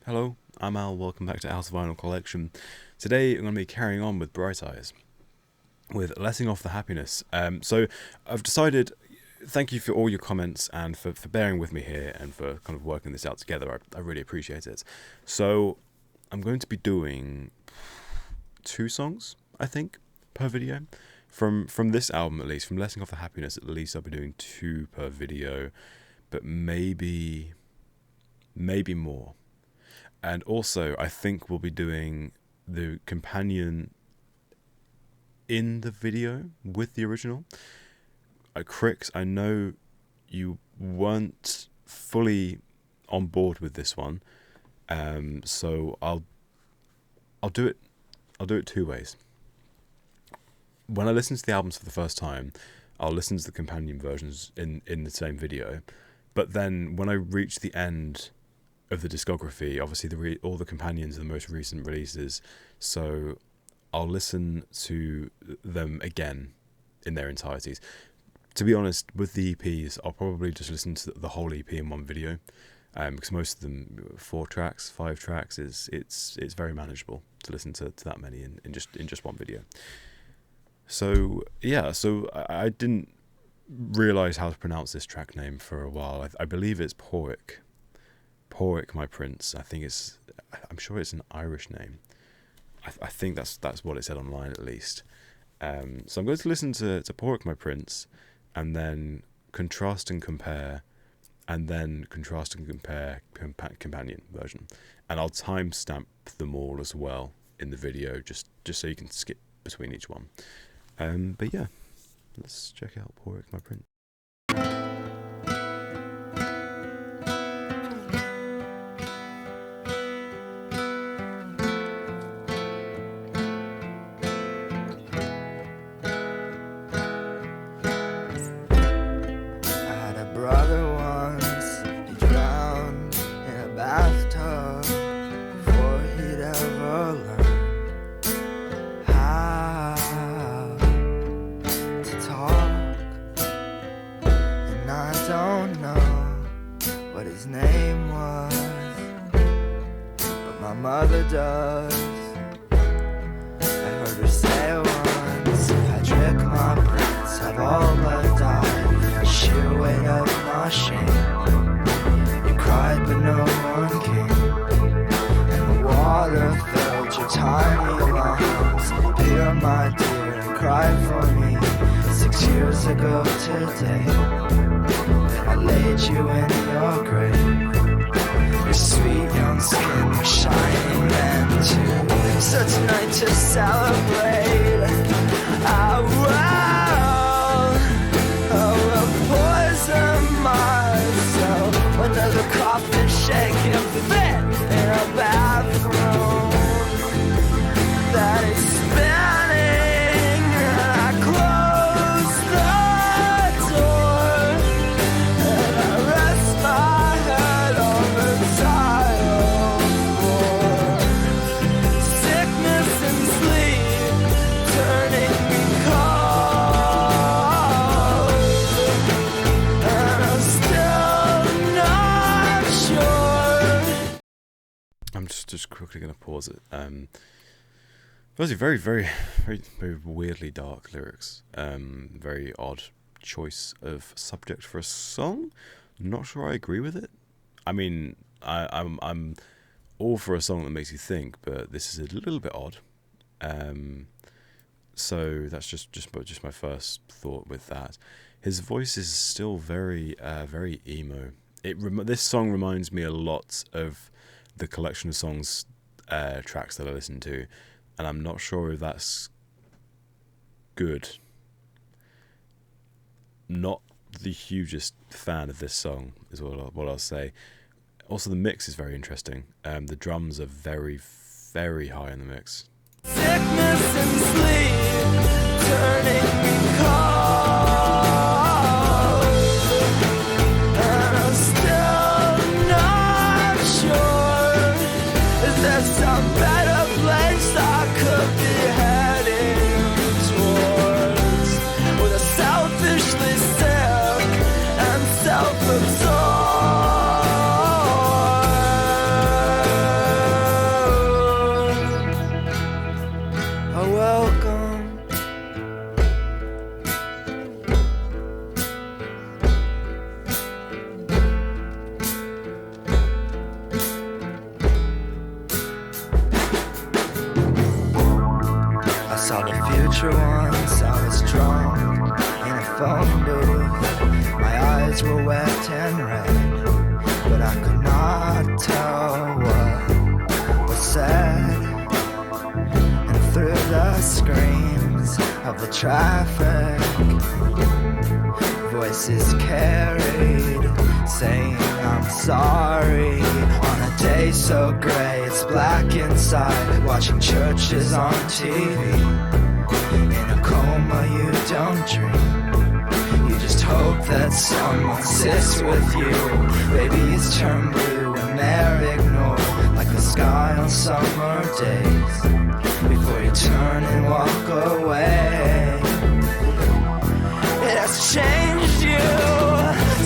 Hello, I'm Al, welcome back to Al's Vinyl Collection. Today I'm going to be carrying on with Bright Eyes, with Letting Off the Happiness. So I've decided, thank you for all your comments and for bearing with me here and for kind of working this out together. I really appreciate it. So I'm going to be doing 2 songs, I think, per video. From this album at least, from Letting Off the Happiness at least, I'll be doing 2 per video, but maybe more. And also, I think we'll be doing the companion in the video with the original. Crix, I know you weren't fully on board with this one, so I'll do it. I'll do it 2 ways. When I listen to the albums for the first time, I'll listen to the companion versions in the same video. But then when I reach the end of the discography, obviously all the companions are the most recent releases, so I'll listen to them again in their entireties. To be honest, with the EPs, I'll probably just listen to the whole EP in one video, because most of them 4 tracks, 5 tracks it's very manageable to listen to that many in just one video. So yeah, so I didn't realize how to pronounce this track name for a while. I believe it's Padraic My Prince. I'm sure it's an Irish name. I think that's what it said online at least. So I'm going to listen to Padraic My Prince, and then contrast and compare, and then contrast and compare companion version, and I'll timestamp them all as well in the video, just so you can skip between each one. But yeah, let's check out Padraic My Prince. Brother once, he drowned in a bathtub before he'd ever learn how to talk. And I don't know what his name was, but my mother does. I heard her say once, Padraic my Prince, I've all but died. Sheer weight of my shame. You cried but no one came, and the water filled your tiny lungs. Here, my dear, and cried for me 6 years ago today. Then I laid you in your grave. Your sweet young skin was shining then too. So tonight to celebrate, I will poison myself under the coffin, shaking fit in a bathroom that is spinning. I close the door and I rest my head on the tile floor. Sickness and sleep turning me cold. I'm just quickly going to pause it. Those are very, very, very, very weirdly dark lyrics. Very odd choice of subject for a song. Not sure I agree with it. I mean, I'm all for a song that makes you think, but this is a little bit odd. So that's just my first thought with that. His voice is still very, very emo. This song reminds me a lot of the collection of songs tracks that I listen to, and I'm not sure if that's good. Not the hugest fan of this song is what I'll say. Also, the mix is very interesting. The drums are very, very high in the mix. Sickness and sleep turning me cold. There's some better place I could be heading towards, with a selfishly sick and self-absorbed. picture once I was drunk in a phone booth. My eyes were wet and red, but I could not tell what was said. And through the screams of the traffic, voices carried, saying I'm sorry. On a day so gray, it's black inside, watching churches on TV. In a coma you don't dream, you just hope that someone sits with you. Babies turn blue and they're ignored, like the sky on summer days, before you turn and walk away. It has changed you,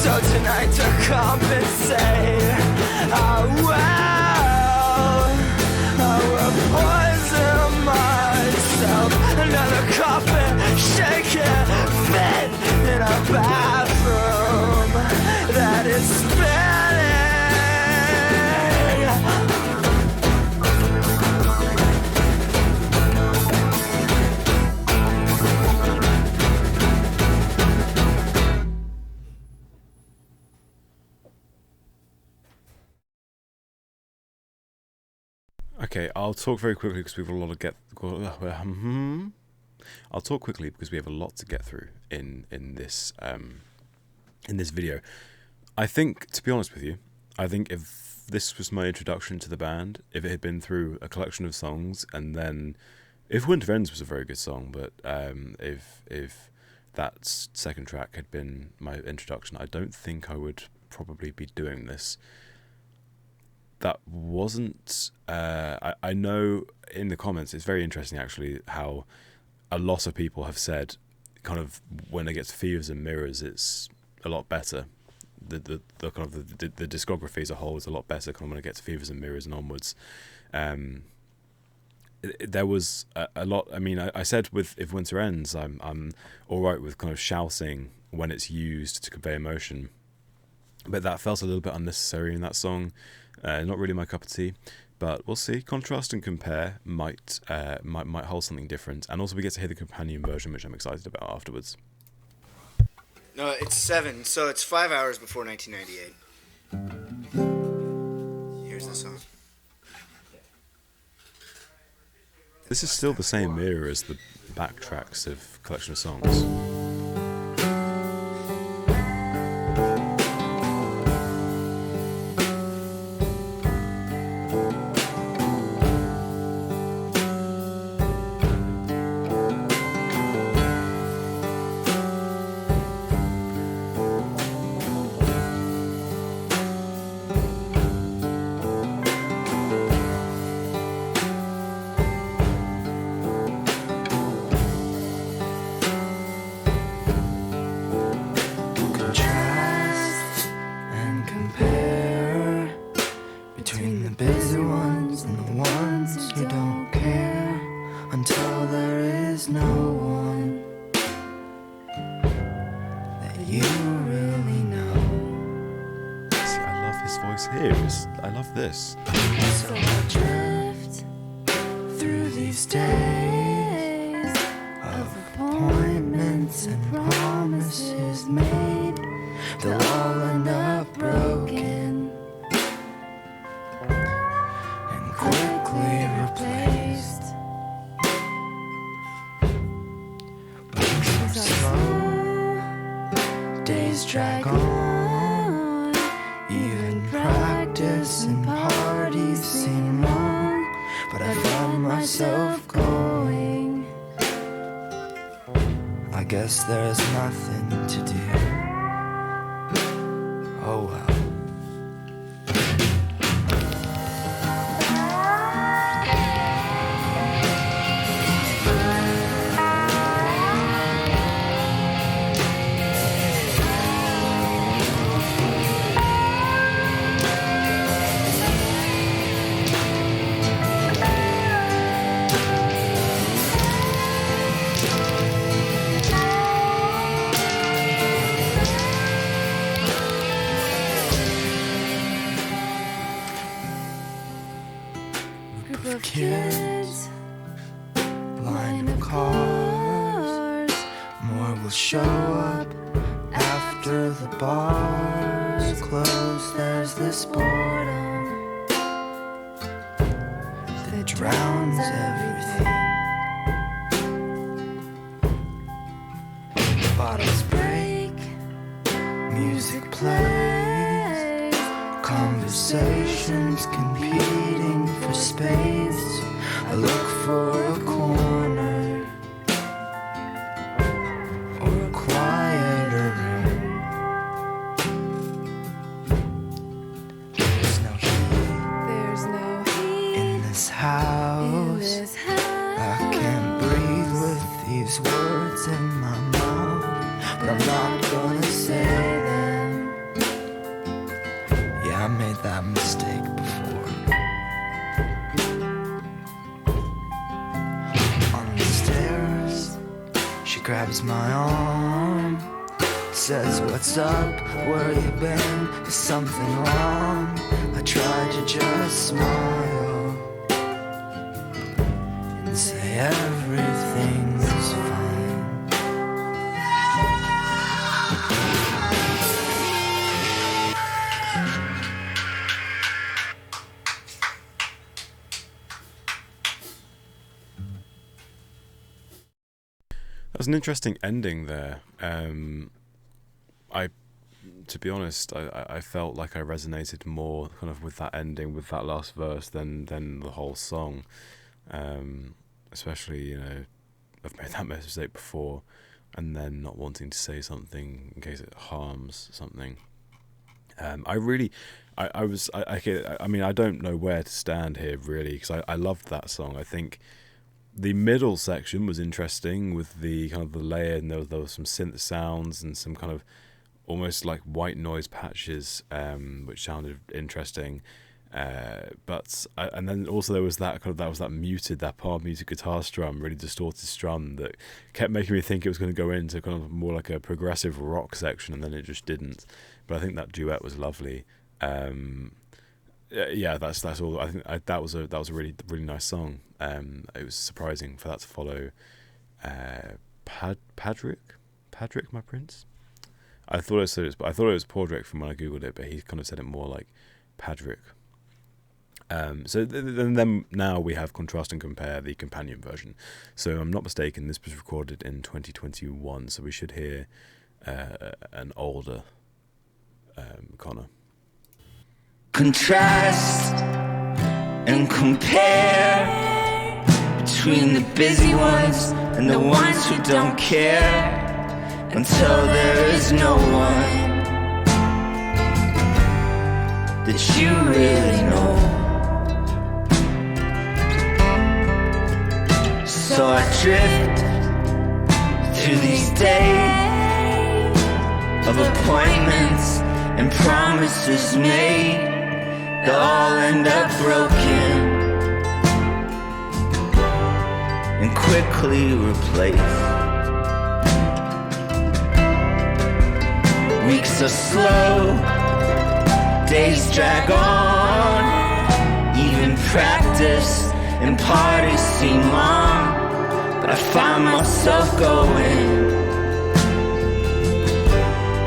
so tonight to compensate, I will poison myself. Another coffin, shaking, fit in a bathroom that is spinning. Okay, I'll talk very quickly because we have a lot to get. I'll talk quickly because we have a lot to get through in this video. I think, to be honest with you, I think if this was my introduction to the band, if it had been through a collection of songs, and then if Winter Ends was a very good song, but if that second track had been my introduction, I don't think I would probably be doing this. That wasn't. I know in the comments it's very interesting actually how a lot of people have said kind of when it gets to Fevers and Mirrors it's a lot better. The kind of the discography as a whole is a lot better kind of when it gets to Fevers and Mirrors and onwards. There was a lot. I mean, I said with If Winter Ends, I'm all right with kind of shouting when it's used to convey emotion, but that felt a little bit unnecessary in that song. Not really my cup of tea, but we'll see. Contrast and Compare might hold something different, and also we get to hear the companion version, which I'm excited about afterwards. No, it's 7, so it's 5 hours before 1998. Here's the song. This is still the same era as the backtracks of Collection of Songs. I love this. So I drift through these days of appointments and promises made. They'll all end up broken and quickly replaced. Weeks are slow, days drag on, even practice and parties seem wrong, but I found myself going. I guess there's nothing to do. Oh well. Kids, line of cars. will show up after the bars close. There's this boredom that drowns everything. Bottles break, music plays, conversations competing for space. I look for a corner or a quieter room. There's no heat in this house. I can't breathe with these words in my mouth, but I'm not gonna say them. Yeah, I made that mistake before. On the stairs, she grabs my arm, says, "What's up? Where you been? Is something wrong?" I try to just smile and say everything's fine. That's an interesting ending there. To be honest, I felt like I resonated more kind of with that ending, with that last verse, than the whole song. Especially, you know, I've made that mistake before, and then not wanting to say something in case it harms something. I mean, I don't know where to stand here really, because I loved that song. I think the middle section was interesting with the kind of the layer, and there was some synth sounds and some kind of almost like white noise patches, which sounded interesting. And then also there was that palm muted guitar strum, really distorted strum that kept making me think it was going to go into kind of more like a progressive rock section, and then it just didn't. But I think that duet was lovely. Yeah, that's all. I think that was a really nice song. It was surprising for that to follow Padraic My Prince. I thought it was Padraic from when I googled it, but he kind of said it more like Padraic. So then now we have Contrast and Compare, the companion version. So I'm not mistaken, this was recorded in 2021, so we should hear an older Connor. Contrast and compare between the busy ones and the ones who don't care, until there is no one that you really know. So I drift through these days of appointments and promises made that all end up broken and quickly replaced. Weeks are slow, days drag on, even practice and parties seem long, but I find myself going,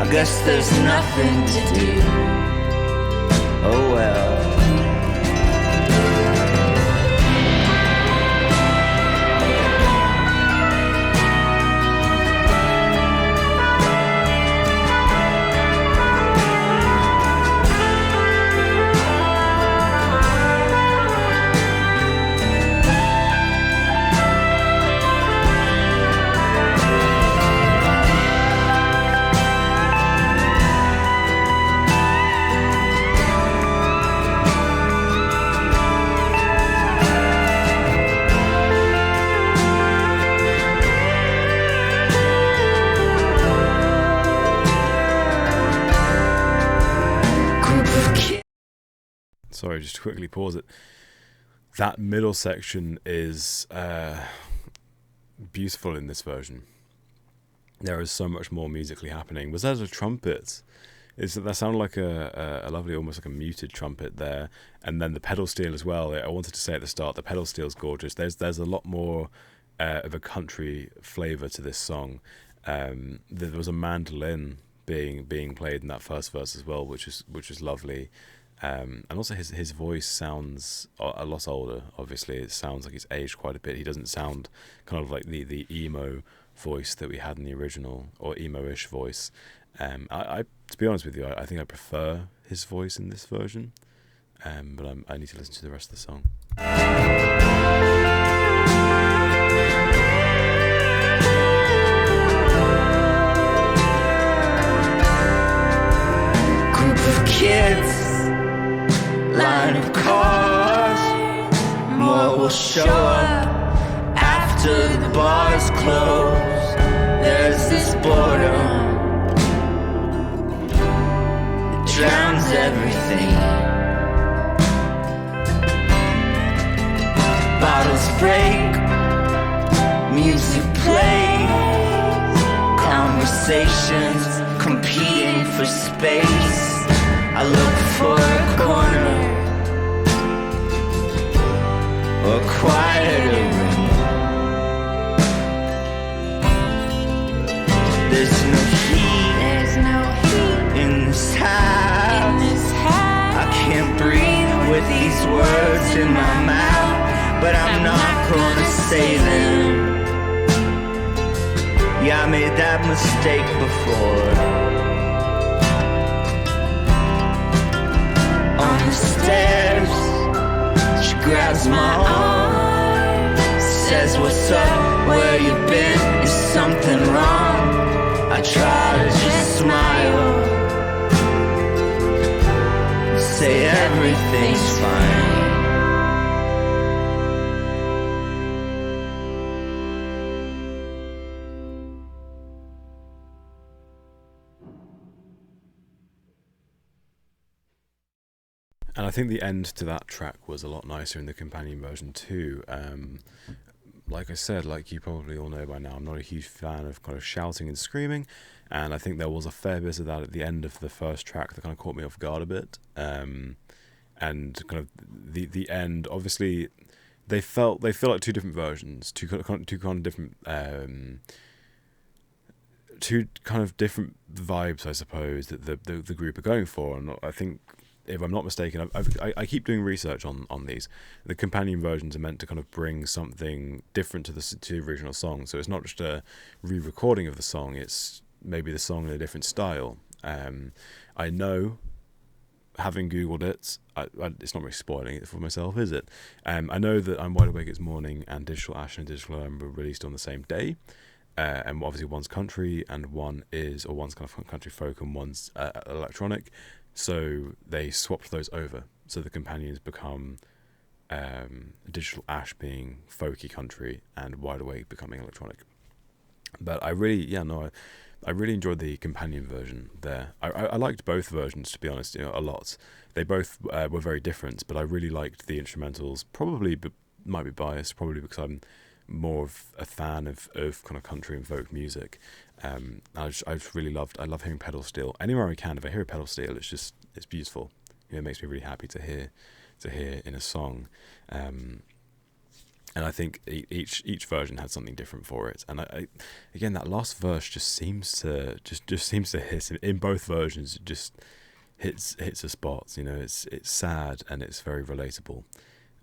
I guess there's nothing to do. Oh well. Sorry, just to quickly pause it. That middle section is beautiful in this version. There is so much more musically happening. Was that a trumpet? That sounded like a lovely, almost like a muted trumpet there, and then the pedal steel as well. I wanted to say at the start, the pedal steel's gorgeous. There's a lot more of a country flavour to this song, There was a mandolin being played in that first verse as well, which is lovely. And also his voice sounds a lot older. Obviously, it sounds like he's aged quite a bit. He doesn't sound kind of like the emo voice that we had in the original, or emo-ish voice. I to be honest with you, I think I prefer his voice in this version. But I need to listen to the rest of the song. Group of kids, line of cars, more will show up after the bars close. There's this boredom, it drowns everything. Bottles break, music plays, conversations competing for space. I look for a corner, or a quieter room. There's no heat in this house. I can't breathe with these words in my mouth, but I'm not gonna say them. Yeah, I made that mistake before. On the stairs, she grabs my arm, says, "What's up? Where you been? Is something wrong?" I try to just smile, say everything's fine. And I think the end to that track was a lot nicer in the companion version too. Like I said, like you probably all know by now, I'm not a huge fan of kind of shouting and screaming, and I think there was a fair bit of that at the end of the first track that kind of caught me off guard a bit. And kind of the end, obviously, they feel like two different versions, two kind of different two kind of different vibes, I suppose, that the group are going for. And I think, if I'm not mistaken, I keep doing research on these. The companion versions are meant to kind of bring something different to the original song. So it's not just a re-recording of the song, it's maybe the song in a different style. I know, having Googled it, it's not really spoiling it for myself, is it? I know that I'm Wide Awake It's Morning and Digital Ash and Digital Lamb were released on the same day. And obviously one's country and one's kind of country folk and one's electronic. So they swapped those over. So the companions become Digital Ash being folky country and Wide Awake becoming electronic. But I really enjoyed the companion version there. I liked both versions, to be honest, a lot. They both were very different, but I really liked the instrumentals. Probably might be biased, probably because I'm more of a fan of kind of country and folk music. I just really love hearing pedal steel. Anywhere I can, if I hear a pedal steel, it's beautiful. It makes me really happy to hear in a song. And I think each version had something different for it. And I again, that last verse just seems to hit in both versions. It just hits a spot. It's sad and it's very relatable.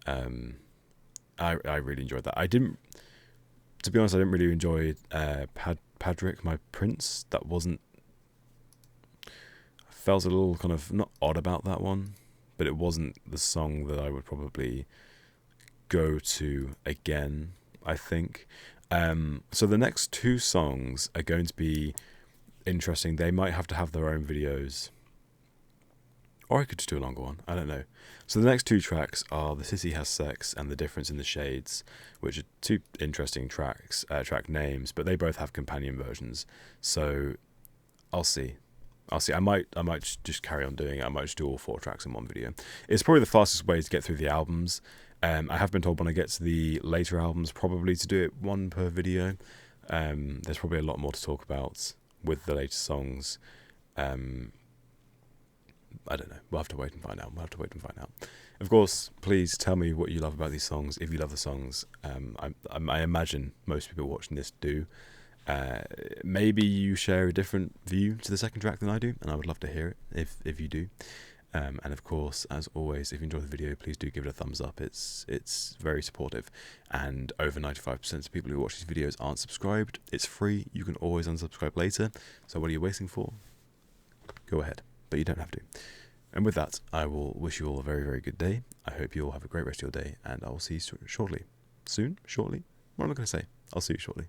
I really enjoyed that. To be honest, I didn't really enjoy Padraic My Prince. That wasn't... I felt a little kind of, not odd about that one, but it wasn't the song that I would probably go to again, I think. So the next two songs are going to be interesting. They might have to have their own videos. Or I could just do a longer one. I don't know. So the next two tracks are The City Has Sex and The Difference in the Shades, which are two interesting track names, but they both have companion versions. So I'll see. I might just carry on doing it. I might just do all 4 tracks in one video. It's probably the fastest way to get through the albums. I have been told when I get to the later albums, probably to do it one per video. There's probably a lot more to talk about with the later songs. I don't know. We'll have to wait and find out. Of course, please tell me what you love about these songs. If you love the songs, I imagine most people watching this do. Maybe you share a different view to the second track than I do, and I would love to hear it if you do. And of course, as always, if you enjoy the video, please do give it a thumbs up. It's very supportive, and over 95% of people who watch these videos aren't subscribed. It's free. You can always unsubscribe later. So what are you waiting for? Go ahead, but you don't have to. And with that, I will wish you all a very, very good day. I hope you all have a great rest of your day, and I will see you shortly. Soon? Shortly? What am I going to say? I'll see you shortly.